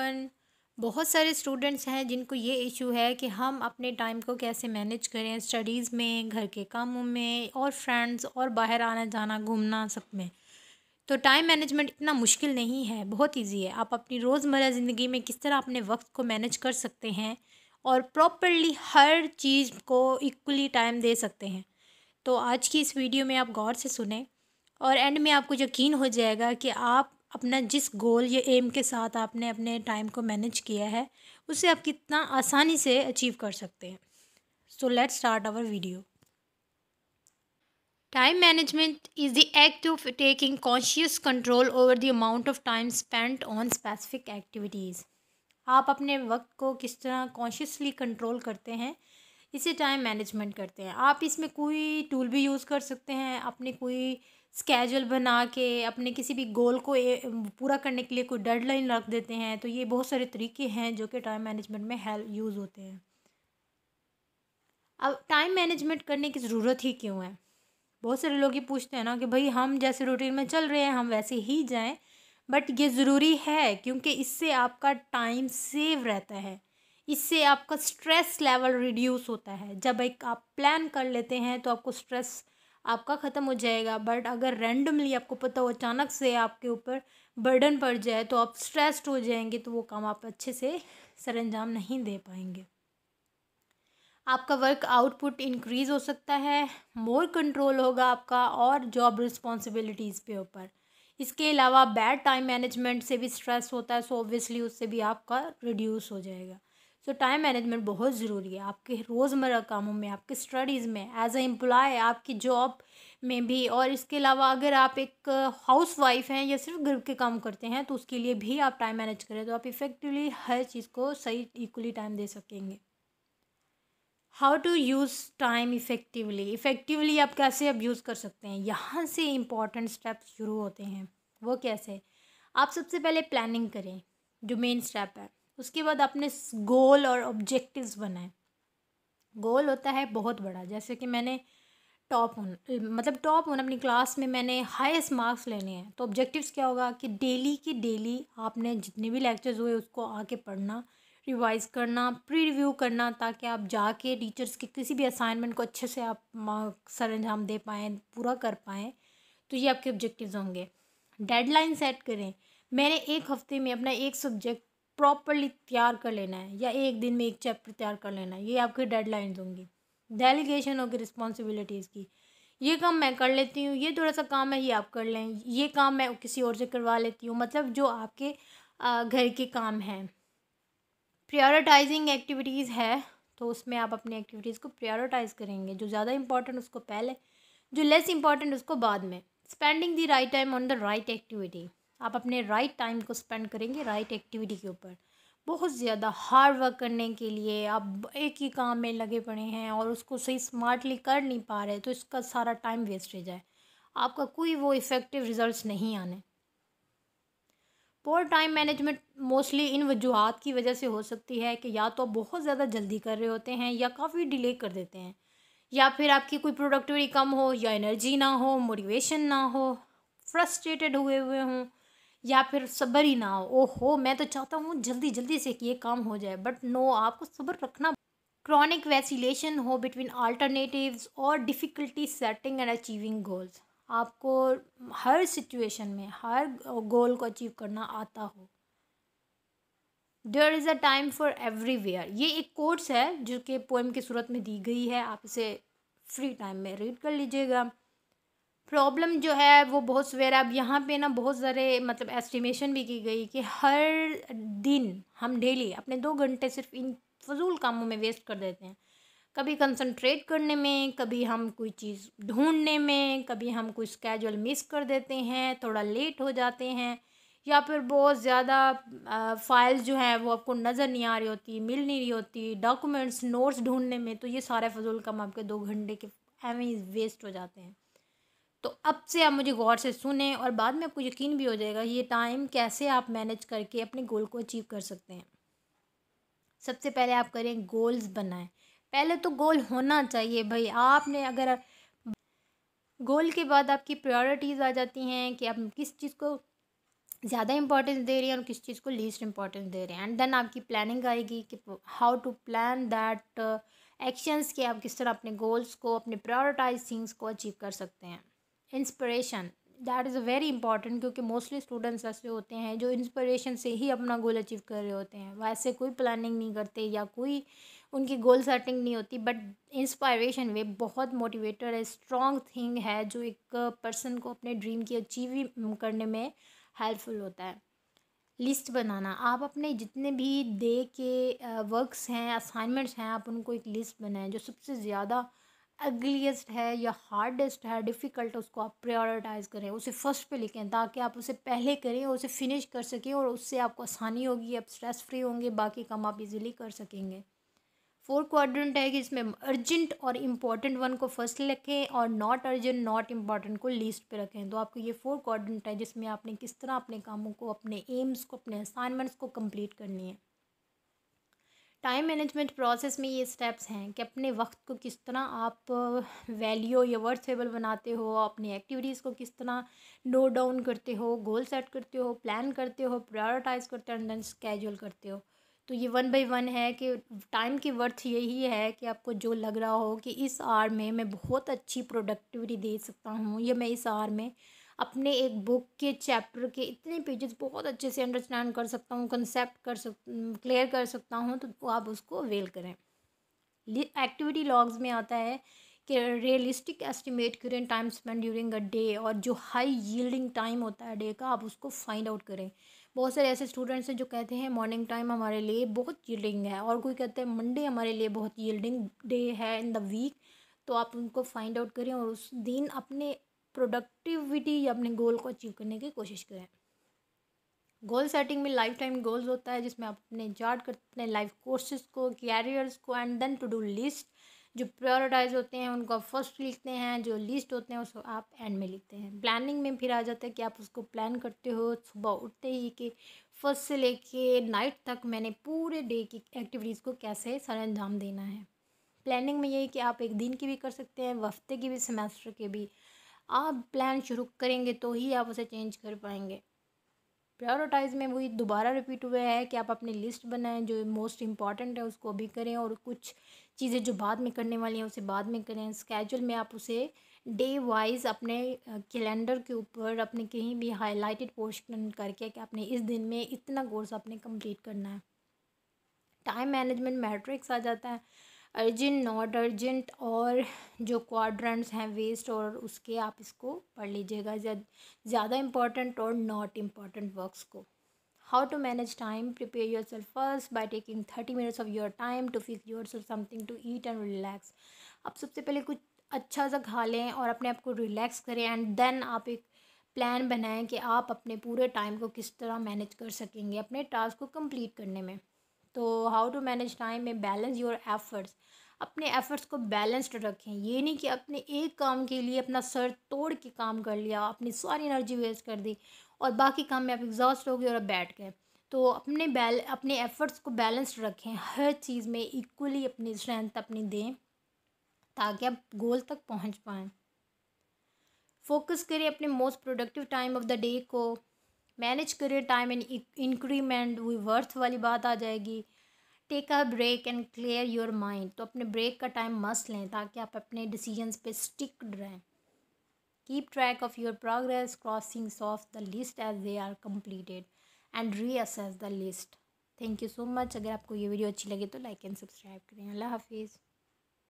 Everyone. बहुत सारे students हैं जिनको ये इशू है कि हम अपने टाइम को कैसे मैनेज करें स्टडीज़ में, घर के कामों में और फ्रेंड्स और बाहर आना जाना घूमना सब में। तो टाइम मैनेजमेंट इतना मुश्किल नहीं है, बहुत इजी है। आप अपनी रोज़मर्रा ज़िंदगी में किस तरह अपने वक्त को मैनेज कर सकते हैं और प्रॉपरली हर चीज़ को इक्वली टाइम दे सकते हैं। तो आज की इस वीडियो में आप गौर से सुने और एंड में आपको यकीन हो जाएगा कि आप अपना जिस गोल या एम के साथ आपने अपने टाइम को मैनेज किया है उसे आप कितना आसानी से अचीव कर सकते हैं। So let's start our video. Time management is the act of taking conscious control over the amount of time spent on specific activities. आप अपने वक्त को किस तरह कॉन्शियसली कंट्रोल करते हैं, इसे टाइम मैनेजमेंट करते हैं। आप इसमें कोई टूल भी यूज़ कर सकते हैं, अपने कोई स्केड्यूल बना के अपने किसी भी गोल को पूरा करने के लिए कोई डेडलाइन रख देते हैं। तो ये बहुत सारे तरीके हैं जो कि टाइम मैनेजमेंट में हेल्प यूज़ होते हैं। अब टाइम मैनेजमेंट करने की ज़रूरत ही क्यों है? बहुत सारे लोग ये पूछते हैं ना कि भाई हम जैसे रूटीन में चल रहे हैं हम वैसे ही जाएं, बट ये ज़रूरी है क्योंकि इससे आपका टाइम सेव रहता है, इससे आपका स्ट्रेस लेवल रिड्यूस होता है। जब एक आप प्लान कर लेते हैं तो आपको स्ट्रेस आपका ख़त्म हो जाएगा, बट अगर रैंडमली आपको पता हो अचानक से आपके ऊपर बर्डन पड़ जाए तो आप स्ट्रेस्ड हो जाएंगे, तो वो काम आप अच्छे से सरअंजाम नहीं दे पाएंगे। आपका वर्क आउटपुट इंक्रीज़ हो सकता है, मोर कंट्रोल होगा आपका और जॉब रिस्पॉन्सिबिलिटीज़ पे ऊपर। इसके अलावा बैड टाइम मैनेजमेंट से भी स्ट्रेस होता है, सो ऑब्वियसली उससे भी आपका रिड्यूस हो जाएगा। सो टाइम मैनेजमेंट बहुत ज़रूरी है आपके रोज़मर्रा कामों में, आपके स्टडीज़ में, एज ए एम्प्लॉय आपकी जॉब में भी। और इसके अलावा अगर आप एक हाउस वाइफ हैं या सिर्फ घर के काम करते हैं तो उसके लिए भी आप टाइम मैनेज करें तो आप इफ़ेक्टिवली हर चीज़ को सही इक्वली टाइम दे सकेंगे। How to use time effectively आप कैसे अब यूज़ कर सकते हैं, यहाँ से इम्पॉर्टेंट स्टेप्स शुरू होते हैं। वो कैसे? आप सबसे पहले प्लानिंग करें, जो मेन स्टेप है। उसके बाद अपने गोल और ऑब्जेक्टिव्स बनाएं। गोल होता है बहुत बड़ा, जैसे कि मैंने टॉप होना अपनी क्लास में, मैंने हाईएस्ट मार्क्स लेने हैं। तो ऑब्जेक्टिव्स क्या होगा कि डेली की डेली आपने जितने भी लेक्चर्स हुए उसको आके पढ़ना, रिवाइज करना, प्री रिव्यू करना, ताकि आप जाके टीचर्स के किसी भी असाइनमेंट को अच्छे से आप सरअंजाम दे पाएँ, पूरा कर पाएँ। तो ये आपके ऑब्जेक्टिव्स होंगे। डेडलाइन सेट करें। मैंने एक हफ्ते में अपना एक सब्जेक्ट प्रॉपरली तैयार कर लेना है या एक दिन में एक चैप्टर तैयार कर लेना है, ये आपकी डेडलाइंस होंगी। डेलीगेशन होगी रिस्पॉन्सिबिलिटीज़ की, ये काम मैं कर लेती हूँ, ये थोड़ा सा काम है ये आप कर लें, ये काम मैं किसी और से करवा लेती हूँ, मतलब जो आपके घर के काम हैं। प्रायोरिटाइजिंग एक्टिविटीज़ है तो उसमें आप अपनी एक्टिविटीज़ को प्रायोरिटाइज़ करेंगे, जो ज़्यादा इंपॉर्टेंट उसको पहले, जो लेस इंपॉर्टेंट उसको बाद में। Spending the right time on the right activity, आप अपने राइट टाइम को स्पेंड करेंगे राइट एक्टिविटी के ऊपर। बहुत ज़्यादा हार्ड वर्क करने के लिए आप एक ही काम में लगे पड़े हैं और उसको सही स्मार्टली कर नहीं पा रहे, तो इसका सारा टाइम वेस्टेज है, आपका कोई वो इफ़ेक्टिव रिजल्ट्स नहीं आने। पोर टाइम मैनेजमेंट मोस्टली इन वजूहात की वजह से हो सकती है कि या तो बहुत ज़्यादा जल्दी कर रहे होते हैं या काफ़ी डिले कर देते हैं, या फिर आपकी कोई प्रोडक्टिविटी कम हो या एनर्जी ना हो, मोटिवेशन ना हो, फ्रस्ट्रेटेड हुए हुए हों, या फिर सब्र ही ना हो। ओहो, मैं तो चाहता हूँ जल्दी जल्दी से कि ये काम हो जाए, बट नो, आपको सब्र रखना। क्रॉनिक वैसिलेशन हो बिटवीन अल्टरनेटिव्स और difficulty setting and achieving goals, आपको हर सिचुएशन में हर गोल को अचीव करना आता हो। There is a time for everywhere, ये एक कोट्स है जो कि पोएम की सूरत में दी गई है, आप इसे फ्री टाइम में रीड कर लीजिएगा। प्रॉब्लम जो है वो बहुत सवेरा, अब यहाँ पे ना बहुत सारे मतलब एस्टिमेशन भी की गई कि हर दिन हम डेली अपने 2 घंटे सिर्फ इन फजूल कामों में वेस्ट कर देते हैं। कभी कंसंट्रेट करने में, कभी हम कोई चीज़ ढूंढने में, कभी हम कोई स्केड्यूल मिस कर देते हैं, थोड़ा लेट हो जाते हैं, या फिर बहुत ज़्यादा फाइल्स जो हैं वो आपको नज़र नहीं आ रही होती, मिल नहीं रही होती, डॉक्यूमेंट्स नोट्स ढूंढने में, तो ये सारे फजूल काम आपके 2 घंटे के एवं ही वेस्ट हो जाते हैं। तो अब से आप मुझे गौर से सुने और बाद में आपको यकीन भी हो जाएगा ये टाइम कैसे आप मैनेज करके अपने गोल को अचीव कर सकते हैं। सबसे पहले आप करें गोल्स बनाएं। पहले तो गोल होना चाहिए भाई, आपने अगर गोल के बाद आपकी प्रायोरिटीज़ आ जाती हैं कि आप किस चीज़ को ज़्यादा इंपॉर्टेंस दे रही हैं और किस चीज़ को लीस्ट इंपॉर्टेंस दे रहे हैं। एंड देन आपकी प्लानिंग आएगी कि how to plan that actions, कि आप किस तरह अपने गोल्स को, अपने प्रायोरिटाइज थिंग्स को अचीव कर सकते हैं। Inspiration, that is a very important, क्योंकि मोस्टली स्टूडेंट्स ऐसे होते हैं जो इंस्पिरेशन से ही अपना गोल अचीव कर रहे होते हैं, वैसे कोई प्लानिंग नहीं करते या कोई उनकी गोल सेटिंग नहीं होती। बट इंस्पायरेशन वे बहुत मोटिवेटर है, स्ट्रॉन्ग थिंग है जो एक पर्सन को अपने ड्रीम की अचीव करने में हेल्पफुल होता है। लिस्ट बनाना, आप अपने जितने भी डे के वर्क्स हैं, असाइनमेंट्स हैं, आप उनको एक लिस्ट बनाएं। जो सबसे ज़्यादा अगलीस्ट है या हार्डेस्ट है, डिफ़िकल्ट, उसको आप प्रायोरिटाइज़ करें, उसे फर्स्ट पे लिखें, ताकि आप उसे पहले करें और उसे फिनिश कर सकें, और उससे आपको आसानी होगी, आप स्ट्रेस फ्री होंगे, बाकी काम आप इजीली कर सकेंगे। 4 क्वाड्रेंट है कि इसमें अर्जेंट और इम्पॉर्टेंट वन को फर्स्ट रखें और नॉट अर्जेंट नॉट इम्पॉर्टेंट को लीस्ट पे रखें। तो आपको ये 4 क्वाड्रेंट है जिसमें आपने किस तरह अपने कामों को, अपने एम्स को, अपने असाइनमेंट्स को कंप्लीट करनी है। टाइम मैनेजमेंट प्रोसेस में ये स्टेप्स हैं कि अपने वक्त को किस तरह आप वैल्यू या वर्थेबल बनाते हो, अपनी एक्टिविटीज़ को किस तरह नोट डाउन करते हो, गोल सेट करते हो, प्लान करते हो, प्रायोरिटाइज करते हो एंड देन स्केड्यूल करते हो। तो ये 1 बाय 1 है कि टाइम की वर्थ यही है कि आपको जो लग रहा हो कि इस आवर में मैं बहुत अच्छी प्रोडक्टिविटी दे सकता हूँ, या मैं इस आवर में अपने एक बुक के चैप्टर के इतने पेजेस बहुत अच्छे से अंडरस्टैंड कर सकता हूँ, कंसेप्ट क्लियर कर सकता हूँ, तो आप उसको अवेल करें। एक्टिविटी लॉग्स में आता है कि रियलिस्टिक एस्टिमेट करें time spend during a day, और जो हाई यील्डिंग टाइम होता है डे का, आप उसको फाइंड आउट करें। बहुत सारे ऐसे स्टूडेंट्स हैं जो कहते हैं मॉर्निंग टाइम हमारे लिए बहुत यील्डिंग है, और कोई कहते हैं मंडे हमारे लिए बहुत यील्डिंग डे है इन द वीक। तो आप उनको फाइंड आउट करें और उस दिन अपने प्रोडक्टिविटी या अपने गोल को अचीव करने की कोशिश करें। गोल सेटिंग में लाइफ टाइम गोल्स होता है जिसमें आप अपने चार्ट करते हैं लाइफ कोर्सेज को, कैरियर्स को, and then to do list. जो प्रायोरिटाइज होते हैं उनको आप फर्स्ट लिखते हैं, जो लिस्ट होते हैं उसको आप एंड में लिखते हैं। प्लानिंग में फिर आ जाता है कि आप उसको प्लान करते हो सुबह उठते ही कि फर्स्ट से लेके नाइट तक मैंने पूरे डे की एक्टिविटीज़ को कैसे सर अंजाम देना है। प्लानिंग में यही कि आप एक दिन की भी कर सकते हैं, हफ्ते की भी, सेमेस्टर के भी। आप प्लान शुरू करेंगे तो ही आप उसे चेंज कर पाएंगे। प्रायोरिटाइज में वही दोबारा रिपीट हुआ है कि आप अपनी लिस्ट बनाएं, जो मोस्ट इम्पॉर्टेंट है उसको अभी करें, और कुछ चीज़ें जो बाद में करने वाली हैं उसे बाद में करें। स्केड्यूल में आप उसे डे वाइज अपने कैलेंडर के ऊपर अपने कहीं भी हाईलाइटेड पोर्शन करके कि आपने इस दिन में इतना कोर्स आपने कंप्लीट करना है। टाइम मैनेजमेंट मैट्रिक्स आ जाता है, अर्जेंट नॉट अर्जेंट और जो क्वाड्रेंट्स हैं वेस्ट, और उसके आप इसको पढ़ लीजिएगा, ज़्यादा इंपॉर्टेंट और नॉट इम्पॉर्टेंट वर्क्स को। How to manage time, prepare yourself first by taking 30 minutes of your time to fix yourself something to eat and relax. आप सबसे पहले कुछ अच्छा सा खा लें और अपने आप को रिलैक्स करें, एंड देन आप एक प्लान बनाएं कि आप अपने पूरे टाइम को किस तरह मैनेज कर सकेंगे अपने टास्क को कंप्लीट करने में। तो हाउ टू मैनेज टाइम में बैलेंस योर एफर्ट्स, अपने एफर्ट्स को बैलेंस्ड रखें। ये नहीं कि अपने एक काम के लिए अपना सर तोड़ के काम कर लिया, अपनी सारी एनर्जी वेस्ट कर दी और बाकी काम में आप एग्जॉस्ट हो गए और आप बैठ गए। तो अपने एफर्ट्स को बैलेंस्ड रखें, हर चीज़ में इक्वली अपनी स्ट्रेंथ अपनी दें ताकि आप गोल तक पहुंच पाएँ। फोकस करें अपने most productive time of the day को, मैनेज करें टाइम इन इंक्रीमेंट, वही वर्थ वाली बात आ जाएगी। Take a break and clear your mind, तो अपने ब्रेक का टाइम मस्त लें ताकि आप अपने डिसीजंस पे स्टिक्ड रहें। Keep track of your progress, crossings off the list as they are completed and reassess the list. Thank you so much. अगर आपको ये वीडियो अच्छी लगे तो लाइक एंड सब्सक्राइब करें। अल्लाह हाफिज़।